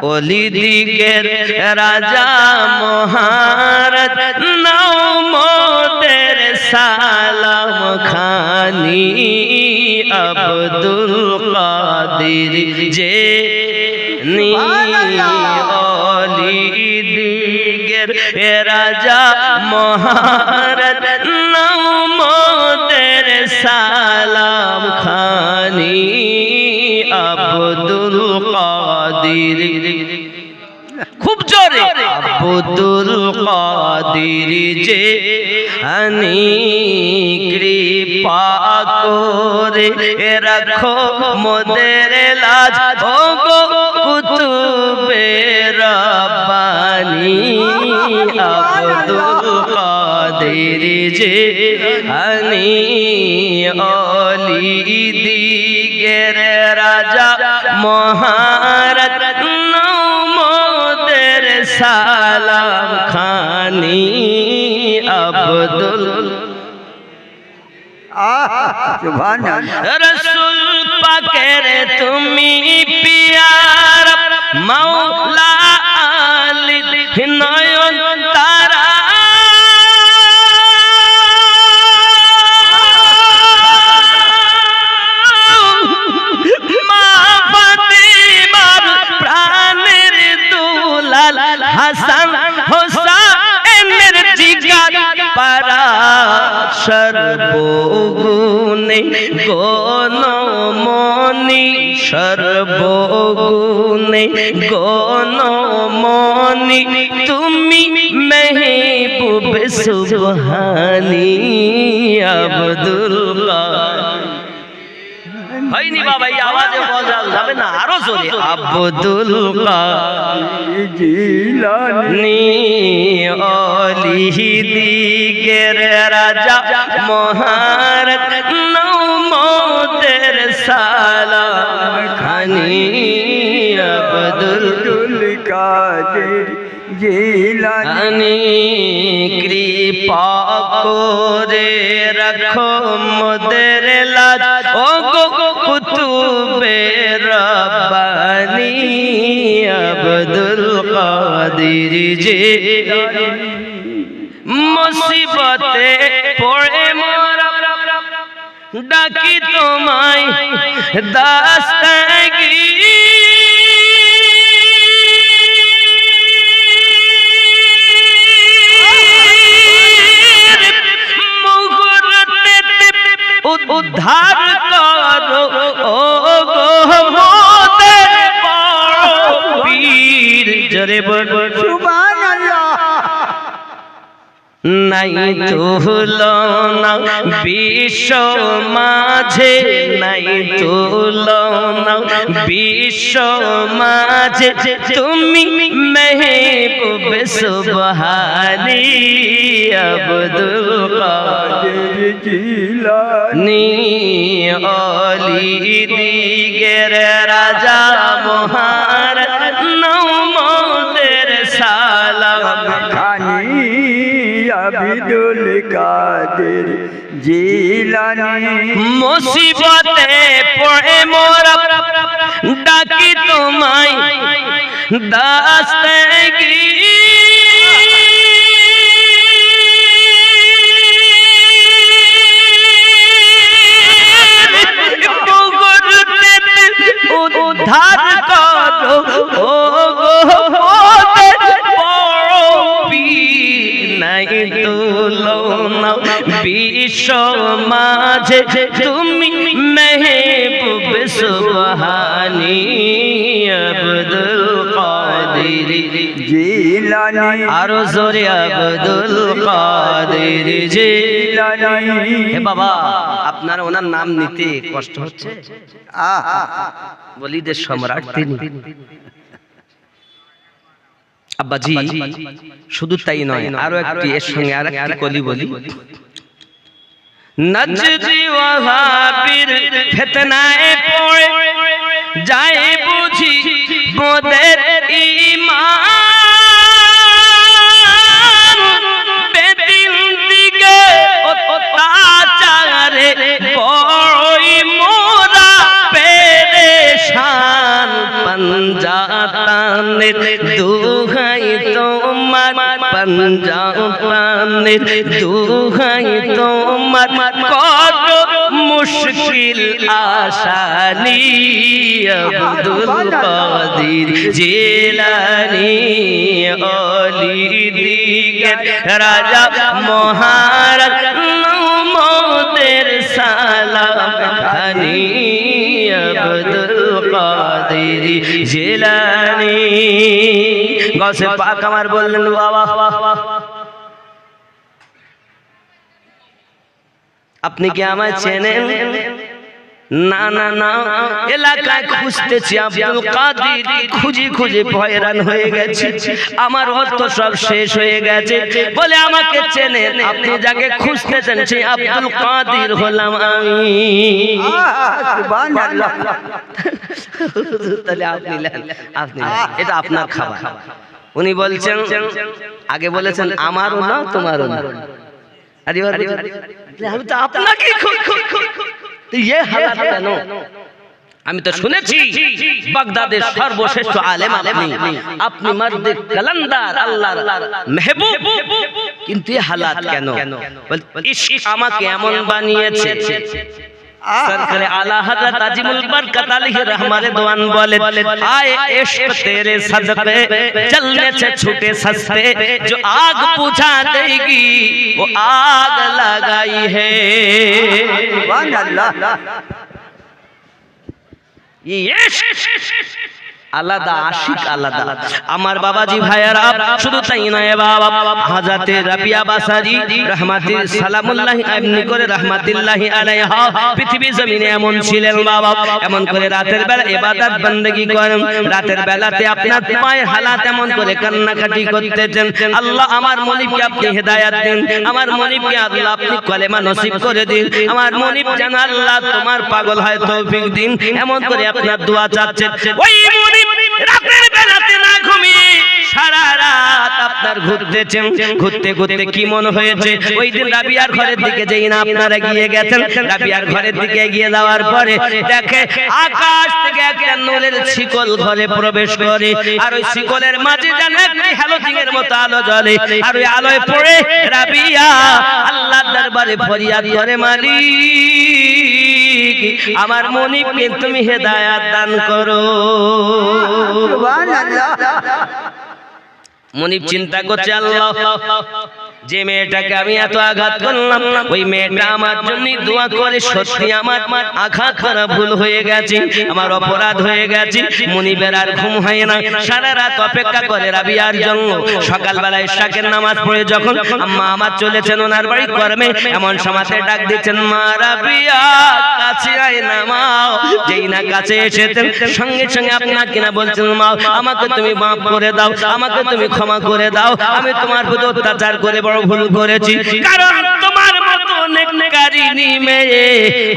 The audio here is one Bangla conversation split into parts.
ওলি দিগের রাজা মহারাজ নাও মোদের সালাম খানি আব্দুল কাদির যে নি ওলি দিগের রাজা মহারাজ নাও মোদের সালাম খানি আব্দুল কাদির খুব জোরে আব্দুল কাদির যে আনি কৃপা করে রাখো মোদের লাজ ও গো কুতুবে রব্বানি আব্দুল কাদির যে আনি ওলি দিগের রাজা মহারাজ মোদের সালাম খানি আব্দুল রসুল পাকের তুমি পিয়ার মাওলা আলী নয়ন তারা হাসান হোসেনের জিগার পারা সর্বগুণে গণমণি সর্বগুণে গণমণি তুমি মেহবুব সুবহানি আব্দুল হয়নি বাবা এই আওয়াজে বলা যাবে না আরো জোরে আব্দুল জিলানী ওলি দিগের রাজা মহারাজ নাও মোদের সালাম খানি আব্দুল কাদের জিলানী কৃপা করে রাখো মোদের লাজ ও গো কুতুবে রব্বানি আব্দুল কাদির যে মুসিবতে পড়ে মোরা ডাকি তোমায় দাস্তাগীর উদ্ধার করো ও গো মোদের পীর জোরে বলো সুবহানাল্লাহ নাই তুলনা বিশ্ব মাঝে নাই তুলনা বিশ্ব মাঝে তুমি মেহবুব সুবহানি আব্দুল কাদের জিলানী ওলি দিগের রাজা মহারাজ নাও মোদের সালাম খানি আব্দুল কাদের জিলানী মুসিবতে পড়ে মোরা ডাকি তোমায় দাস্তাগীর উদ্ধার করো ও গো মোদের পীর নাই তুলনা বিশ্ব মাঝে তুমি মেহবুব সুবহানি আব্দুল কাদের জিলানী আরো জোরে আব্দুল কাদের জিলানী হে বাবা আপনার ওনার নাম নিতে কষ্ট হচ্ছে ওলিদের সম্রাট তিনি আব্বাজি শুধু তাই নয় আরো একটি এর সঙ্গে আরেকটি কলি বলি নজদি ওয়াহাবির ফিতনায় পড়ে যায় বুঝি মোদের ঈমান বেদিন দিকে অত্যাচারে বড়ই মোরা পেরেশান পাঞ্জাতা প্রাণের দুহাই তোমার, পাঞ্জা প্রাণের দুহাই তোমার, কত মুশকিল আসানি আব্দুল কাদের জিলানী অলি দিগের রাজা মহারাজ মোদের সালাম খানি আব্দুল কাদের জিলানী। গৌসে পাক আমার বললেন বাবা আপনি কি আমায় চেনেন? না না না, এলাকায় খুঁজতেছি আব্দুল কাদের, খুঁজে খুঁজে হয়রান হয়ে গেছে, আমার অর্থ সব শেষ হয়ে গেছে। বলে আমাকে চেনেন? আপনি যাকে খুঁজতেছেন সেই আব্দুল কাদের হলাম আমি। সুবহানাল্লাহ। তাহলে আপনি এটা আপনার খাবার। উনি বলছেন, আগে বলেছেন আমারও না তোমারও না, আরে আমি তো আপনাকে কেন? আমি তো শুনেছি বাগদাদের সর্বশ্রেষ্ঠ আলেম আপনি, আপনি মর্দে কালান্দার আল্লাহর মেহবুব, কিন্তু এই হালাত কেন? ইশক আমাকে এমন বানিয়েছে। সরকারে আলা হযরত আজিমুল বরকত আলাইহি रहमत दीवान बोले, आए इश्क तेरे सदके चलने से छूटे सस्ते, जो आग बुझा देगी वो आग लगाई है। सुभान अल्लाह। ये আলাদা আশিক আলাদা। আমার বাবাজি ভাইয়ারা, শুধু তাই নয় বাবা, হযরতে রাবিয়া বাসারি রাহমাতুল সালামুল্লাহি এমনি করে রাহমাতুল্লাহি আলাইহা পৃথিবী জমিনে এমন ছিলেন বাবা, এমন করে রাতের বেলা ইবাদত বندگی করেন, রাতের বেলাতে আপনার পায়ের হালাত এমন করে কান্নাকাটি করতেছেন। আল্লাহ আমার মনিবকে আপনি হেদায়েত দিন, আমার মনিবকে আল্লাহ আপনি কলেমা নসিব করে দিন, আমার মনিব যেন আল্লাহ তোমার পাগল হয় তৌফিক দিন, এমন করে আপনার দোয়া চাচ্ছেন। ওই মনিব রাতের বেলাতে না ঘুমিয়ে সারা রাত আপনার ঘুরতেছেন, ঘুরতে ঘুরতে কি মনে হয়েছে, ওই দিন রাবিয়ার ঘরের দিকে যেই না আপনারা গিয়ে গেছেন, রাবিয়ার ঘরের দিকে এগিয়ে যাওয়ার পরে দেখে আকাশ থেকে একটা নূরের শিকল ঘরে প্রবেশ করে, আর ওই শিকলের মাঝে যেন একটি হ্যালোজিনের মতো আলো জ্বলে, আর ওই আলোয় পড়ে রাবিয়া আল্লাহর দরবারে ফরিয়াদ করে, মালিক আমার মনিবকে তুমি হেদায়েত দান করো। সুবহানাল্লাহ। মনিব চিন্তা করছে, আল্লাহ যে মেয়েটাকে আমি এত আঘাত করলাম, ওই মেয়েটা আমার জন্য দোয়া করে, সত্যি আমার আঘাত করা ভুল হয়ে গেছে, আমার অপরাধ হয়ে গেছে। মনিবের আর ঘুম হয় না, সারা রাত অপেক্ষা করে রাবিয়ার জন্য। সকালবেলা ইশাকের নামাজ পড়ে যখন আম্মা আমার চলেছেন ওনার বাড়ি কর্মে, এমন সময়তে ডাক দিচ্ছেন, মা রাবিয়া কাছে আয় না মা। যেই না কাছে এসেছেন সঙ্গে সঙ্গে আপনার কিনা বলছেন, মা আমাকে তুমি মাফ করে দাও, আমাকে তুমি ক্ষমা করে দাও, আমি তোমার প্রতি অত্যাচার করে বড় ভুল করেছি, কারণ তোমার মতো নেককারিনী মেয়ে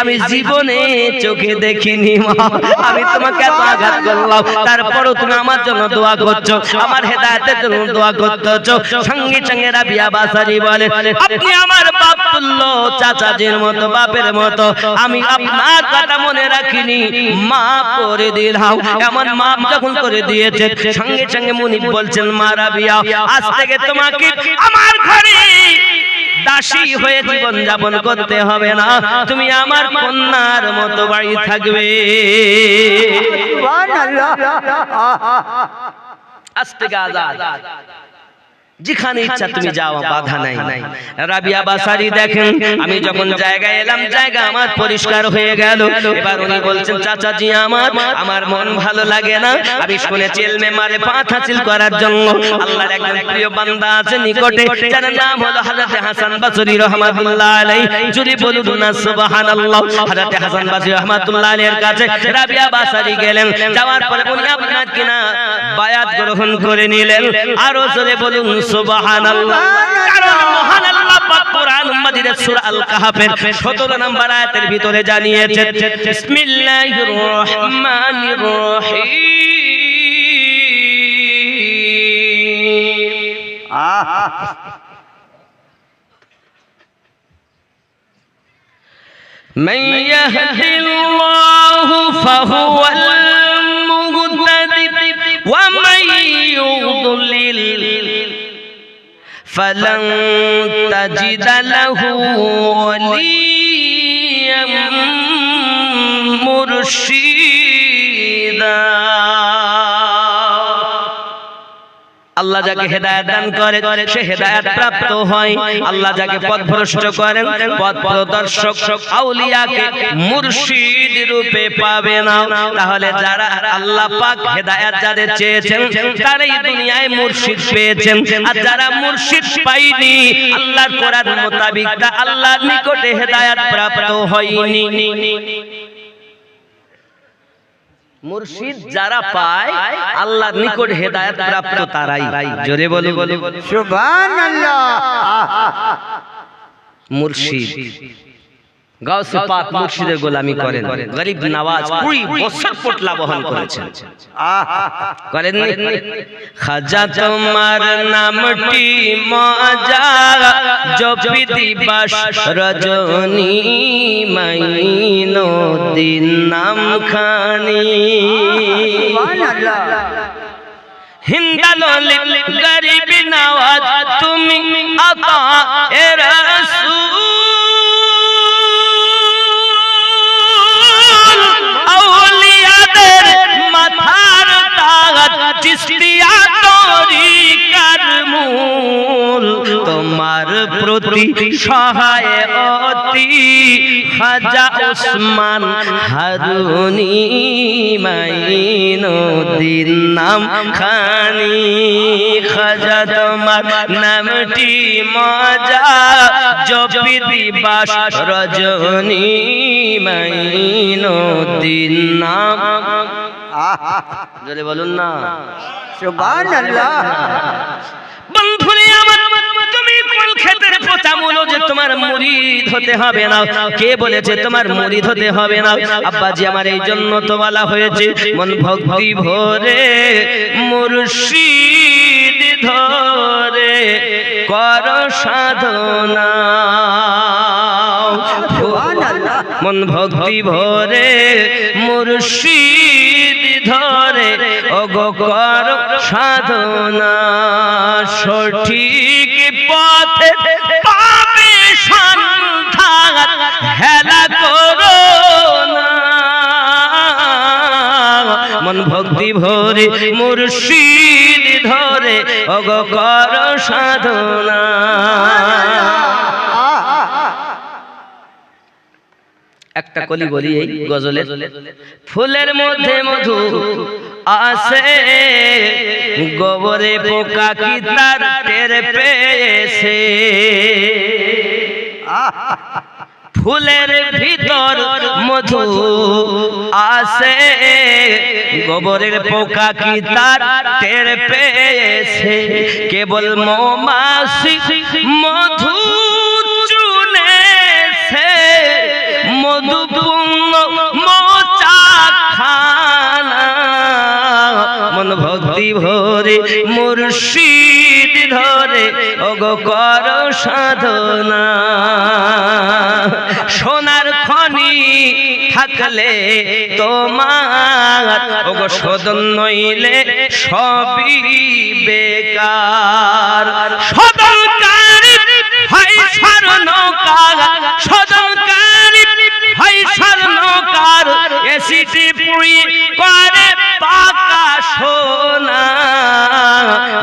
আমি জীবনে চোখে দেখিনি মা। আমি তোমাকে এত আঘাত করলাম, তারপরও তুমি আমার জন্য দোয়া করছো, আমার হেদায়েতের জন্য দোয়া করতেছো। সঙ্গে সঙ্গে রাবিয়া বাসারি বলে, আপনি আমার বাপ তুল্য, চাচাজির মতো, বাপের মতো, আমি আপনার কথা মনে রাখিনি, মাফ করে দিলাম। এমন মাফ যখন করে দিয়েছে, সঙ্গে সঙ্গে মুনিব বলছেন, মা রাবিয়া আজ থেকে তোমাকে আমার ঘরে দাসী হয়ে জীবন যাপন করতে হবে না, তুমি আমার কন্যার মতো বাড়ি থাকবে। সুবহানাল্লাহ। আজ থেকে আজাদ, যেখানে ইচ্ছা তুমি যাও, বাধা নাই। রাবিয়া বাসারি দেখেন, আমি যখন জায়গায় এলাম, জায়গা আমার পরিষ্কার হয়ে গেল। এবার উনি বলছেন, চাচাজি আমার মন ভালো লাগে না, আমি শুনেছি ইলমে মারিফাত হাসিল করার জন্য আল্লাহর একজন প্রিয় বান্দা আছে নিকটে, যার নাম হলো হযরত হাসান বসরি রাহমাতুল্লাহ আলাইহি। যদি বলুন না সুবহানাল্লাহ। হযরত হাসান বসরি রাহমাতুল্লাহ আলাইহির কাছে রাবিয়া বাসারি গেলেন, যাওয়ার পরে উনি আপনার কিনা বায়াত গ্রহণ করে নিলেন। আরো জোরে বলুন সুবহানাল্লাহ। কারণ মহান আল্লাহ পাক কোরআন মাজিদের সূরা আল কাহফের 17 নম্বর আয়াতের ভিতরে জানিয়েছেন, বিসমিল্লাহির রহমানির রহিম। من يهد الله فهو المهتدي ومن يضلل فلن تجد له وليا مرشدا আল্লাহ যাকে হেদায়েত দান করে সে হেদায়েত প্রাপ্ত হয়। আল্লাহ যাকে পথভ্রষ্ট করেন পথ প্রদর্শক আউলিয়াকে মুর্শিদ রূপে পাবে না। তাহলে যারা আল্লাহ পাক হেদায়েত যাদের চেয়েছেন তারাই দুনিয়ায় মুর্শিদ পেয়েছেন, আর যারা মুর্শিদ পায়নি আল্লাহর কোরআন মোতাবেক তা আল্লাহর নিকটে হেদায়েত প্রাপ্ত হয়নি। মুর্শিদ যারা পায় আল্লাহর নিকট হেদায়েত প্রাপ্ত তারাই। জোরে বলো সুবহানাল্লাহ। মুর্শিদ গাউসে পাক মুর্শিদের গোলামি করেন, গরিব নওয়াজ 20 বছর পোটলা বহন করেছেন, করেননি? খাজা তোমার নামটি মজা জপি দিবাস রজনী মাইনো দিন নাম খানি হিন্দালি গরিব নওয়াজ তুমি আতা এ রাসূল চিশতিয়া তরিকার মূল তোমার প্রতি সহায় অতি খাজা ওসমান হারুনি মাইনুদ্দিন নাম খানি। খাজা তোমার নামটি মজা জপি দিবাস রজনী মাইনুদ্দিন নাম। জোরে বলুন না সুবহানাল্লাহ। বন্ধুরে আমার তুমি কোন ক্ষেত্রে পোতা বলো যে তোমার মুরিদ হতে হবে না? কে বলেছে তোমার মুরিদ হতে হবে না? আব্বাজি আমার এই জন্য তো বলা হয়েছে মন ভক্তি ভরে মুর্শিদ ধরে কর সাধনা। মন ভক্তি ভরে মুর্শিদ ধরে ওগো কর সাধনা, সঠিক পথে পাবে সন্ধান হেলা করো না। মন ভক্তি ভরে মুর্শিদ ধরে ওগো কর সাধনা। একটা কলি বলি এই গজলে, ফুলের মধ্যে মধু আসে গোবরে পোকা কি তার টের পেয়েছে। ফুলের ভিতর মধু আসে গোবরের পোকা কি তার টের পেয়েছে। কেবল মৌমাছি মধু চুনেছে মধুপূর্ণ মোচা খানা। মন ভক্তি ভরে মুর্শিদ ধরে ওগো কর সাধনা। সোনার খনি থাকলে তোমার ওগো সদন নইলে সবই বেকার। সদনকারী হয় স্বর্ণকার, সদনকারী হয় স্বর্ণকার, এসিটি পুড়ি করে পাকা সোনা।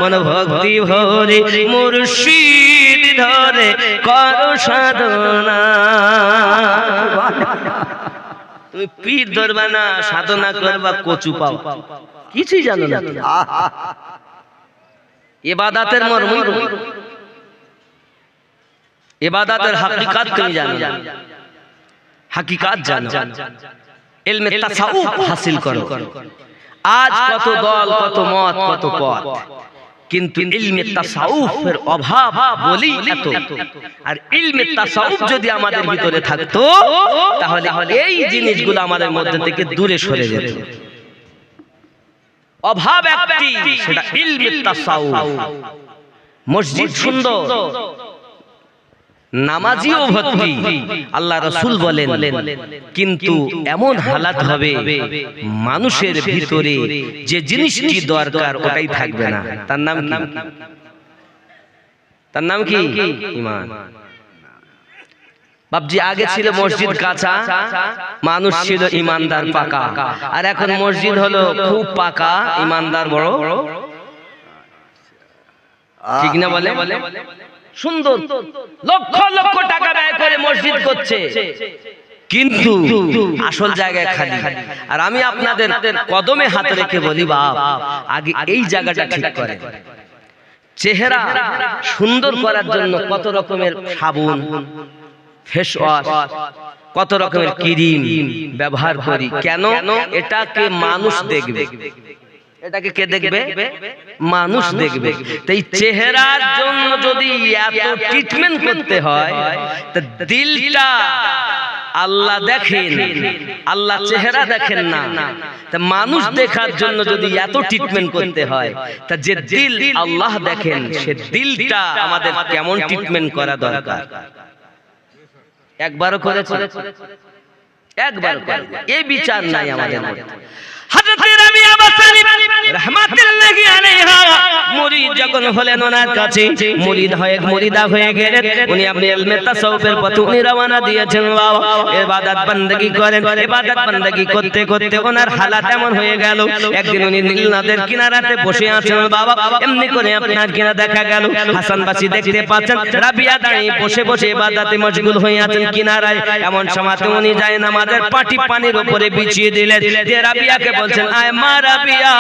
মন ভক্তি ভরে মুর্শিদ ধরে কর সাধনা। তুমি পীর ধরবা না, সাধনা করবা কচু পাও, কিছুই জানো না। ইবাদতের মর্ম, ইবাদতের হাকিকাত তুমি জানো, হাকিকাত জানো, ইলমে তাসাউফ হাসিল করো। আজ কত দল, কত মত, কত পথ, কিন্তু ইলমে তাসাউফের অভাব বলি এত। আর ইলমে তাসাউফ যদি আমাদের ভিতরে থাকতো তাহলে এই জিনিসগুলো আমাদের মধ্যে থেকে দূরে সরে যেত। অভাব একটি, সেটা ইলমে তাসাউফ। মসজিদ সুন্দর, নামাজিও ভর্তি। আল্লাহ রাসূল বলেন কিন্তু এমন হালাত হবে মানুষের ভিতরে যে জিনিসটি দরকার ওটাই থাকবে না। তার নাম কি? তার নাম কি? ঈমান। বাপজি, আগে ছিল মসজিদ কাঁচা, মানুষ ছিল ইমানদার পাকা, আর এখন মসজিদ হলো খুব পাকা, ইমানদার বড়। ঠিক না বলে? সুন্দর লক্ষ লক্ষ টাকা ব্যয় করে মসজিদ করছে, কিন্তু আসল জায়গায় খালি। আর আমি আপনাদের কদমে হাত রেখে বলি, বাপ আগে এই জায়গাটা ঠিক করে। চেহারা সুন্দর করার জন্য কত রকমের সাবান, ফেস ওয়াশ, কত রকমের ক্রিম ব্যবহার করি। কেন? এটাকে মানুষ দেখবে। এটাকে কে দেখবে? মানুষ দেখবে। তাই চেহারার জন্য যদি এত ট্রিটমেন্ট করতে হয়, তা দিলটা আল্লাহ দেখেন, আল্লাহ চেহারা দেখেন না। তা মানুষ দেখার জন্য যদি এত ট্রিটমেন্ট করতে হয়, তা যে দিল আল্লাহ দেখেন, সে দিলটা আমাদের কেমন ট্রিটমেন্ট করা দরকার। একবারও করেছে? একবার করে। এই বিচার নাই আমাদের মধ্যে। হযরত রাবিয়া বাসারি রাহমাতুল্লাহি আলাইহা মুরিদ যখন হলেন ওনার কাছে, মুরিদা হয়ে গেলেন। উনি আপনি ইলমে তাসাউফের পথে উনি রওনা দিয়েছেন। বাবা ইবাদত বندگی করেন, ইবাদত বندگی করতে করতে ওনার হালাত এমন হয়ে গেল, একদিন উনি নীল নদের কিনারাতে বসে আছেন। বাবা এমনি করে আপনার কিনা দেখা গেল হাসান বাসি দেখতে পাচ্ছেন রাবিয়া দাঁড়িয়ে বসে বসে ইবাদতে মশগুল হয়ে আছেন কিনারায়। এমন সময় উনি যায় নামাজের পাটি পানির উপরে বিছিয়ে দিলেন। যে রাবিয়াকে বলছেন, আয় মা রাবিয়া,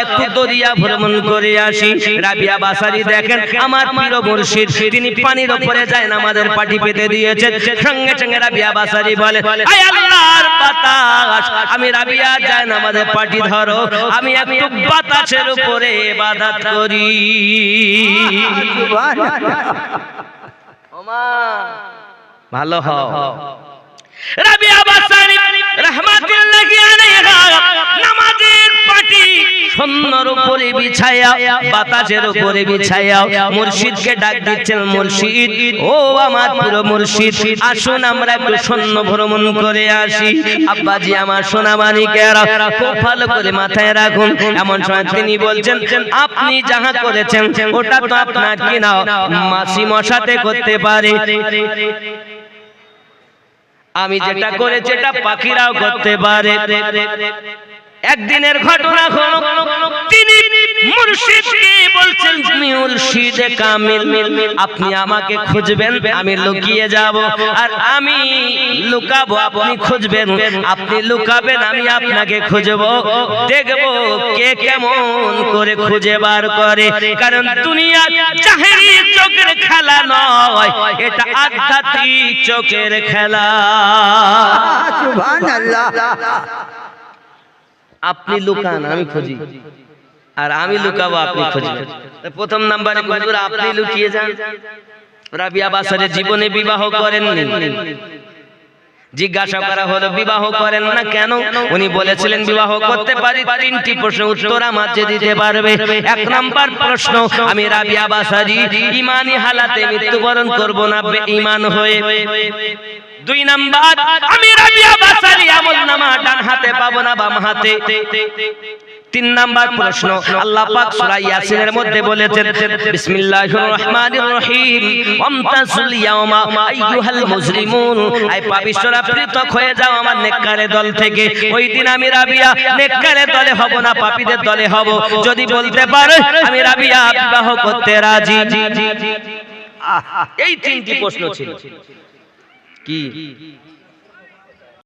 একটু দরিয়া ভ্রমণ করে আসি। রাবিয়া বাসারি দেখেন আমার পীর মুর্শিদ তিনি পানির উপরে যায় নামাজের পাটি পেতে দিয়েছেন। সঙ্গে সঙ্গে রাবিয়া বাসারি বলে, আয় আল্লাহর বাতাস, আমি রাবিয়া যায় নামাজের পাটি ধরো, আমি একটু বাতাসের উপরে ইবাদত করি। ওমা ভালো হও। রাবিয়া বাসারি রাহমাতুল্লাহি আলাইহা নামাজের পাটি সুন্দর উপরে বিছায়া, বাতাসের উপরে বিছায়া মুর্শিদকে ডাক দিচ্ছেন, মুর্শিদ ও আমার পুরো মুর্শিদ, আসুন আমরা একটু সৈন্য ভ্রমণ করে আসি। আব্বাজি আমার সোনা মানিকেরা খুব ভালো করে মাথায় রাখুন। এমন সময় তিনি বলছেন, আপনি যাহা করেছেন ওটা তো আপনার কিনা মাসি মশাতে করতে পারে, আমি যেটা করেছি এটা পাখিরাও করতে পারে। একদিনের ঘটনা হলো, তিনি মুর্শিদকে বলছেন, মুর্শিদে কামিল, আপনি আমাকে খুঁজবেন, আমি লুকিয়ে যাব, আর আমি লুকাবো, আপনি খুঁজবেন, আপনি লুকাবেন, আমি আপনাকে খুঁজবো, দেখবো কে কেমন করে খুঁজে বার করে। কারণ দুনিয়া জাহেরি চোখের খেলা নয়, এটা আধ্যাত্মিক চোখের খেলা। সুবহানাল্লাহ। আপনি লুকান, আমি খুঁজি, আর আমি লুকাবো, আপনি খুঁজবেন। প্রথম নাম্বারে হুজুর আপনি লুকিয়ে যান। রাবিয়া বাসারি জীবনে বিবাহ করেননি। জিজ্ঞাসা করা হলো বিবাহ করেন না কেন? উনি বলেছিলেন বিবাহ করতে পারি। তিনটি প্রশ্ন উত্তর আমাকে দিতে পারবে। এক নাম্বার প্রশ্ন, আমি রাবিয়া বাসারি ঈমানি হালাতে মৃত্যুবরণ করব না বেঈমান হয়ে। দুই নাম্বার, আমি রাবিয়া বাসারি আমলনামা ডান হাতে পাবো না বাম হাতে। তিন নাম্বার প্রশ্ন, আল্লাহ পাক সূরা ইয়াসিনের মধ্যে বলেছেন, বিসমিল্লাহির রহমানির রহিম, ওয়ামতাজুল ইয়াওমা আইয়ুহাল মুজরিমুন, আই পাপিষ্ঠরা পৃথক হয়ে যাও আমার নেককারের দল থেকে। ওই দিন আমি রাবিয়া নেককারের দলে হব না, পাপীদের দলে হব। যদি বলতে পারে আমি রাবিয়া বিবাহ করতে রাজি। এই তিনটি প্রশ্ন ছিল। কি